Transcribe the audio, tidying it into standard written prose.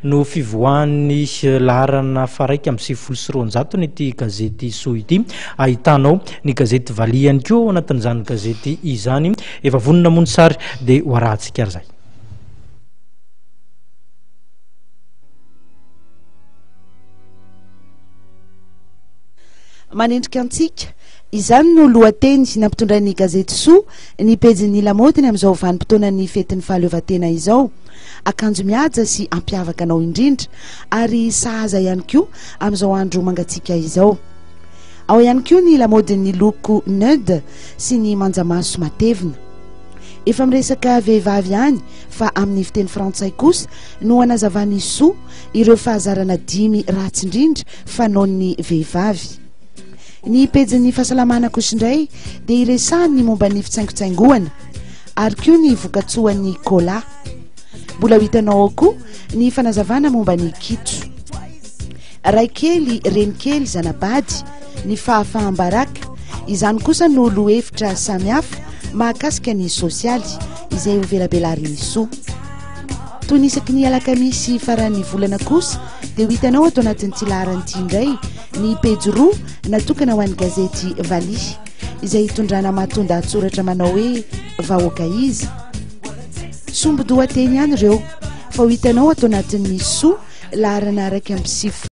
no fivoan'ny laharana faraiky amin'ny sivifolo sy roanjato nyty gazety soa ity ahitanao ny gazety valiany koa anatin'izany gazety izany efa vonona mony sary dia hoarahantsika ary zay. Manendrika antsika izany no lohateny nampitondra ny gazety soa ny pejin'ny lamodiny amin'izao vanim-potoanan'ny fetin'ny fahaleovantena izao. Akanjo mihaja sy ampiavaka anao indrindra ary sahaza ihany koa amin'izao andro mangatsika izao. Ao ihany koa ny lamodiny loko nude sy ny manjamaso matevina. Efa miresaka vehivavy ihany fa amin'ny fiteny frantsay kosa no anazavany soa ireo fahazarana 5 ratsy indrindra fanaon'ny vehivavy. Ny pejin'ny fahasalamana kosa indray dia iresahany momba ny fitsaingotsaingoana ary koa ny vokatsoan'ny kola. Mbola hitanao koa ny fanazavana momba ny kitso. Raikely, renikely, zanabady, ny fahafahambaraka, izany kosa no lohevitra samihafa mahakasika ny sosialy izay ho velabelarin'ny soa. Toy ny isaky ny alakamisy faran'ny volana kosa dia hitanao ato anatin'ity laharan'ity indray ny pejy 2 natokana ho an'ny gazety Vali izay hitondrana mahatonda atsoratra manao hoe vahoaka izy. Sombo dohateny ihany ireo fa hitanao ato anatin'ny soa laharana 1 amby 0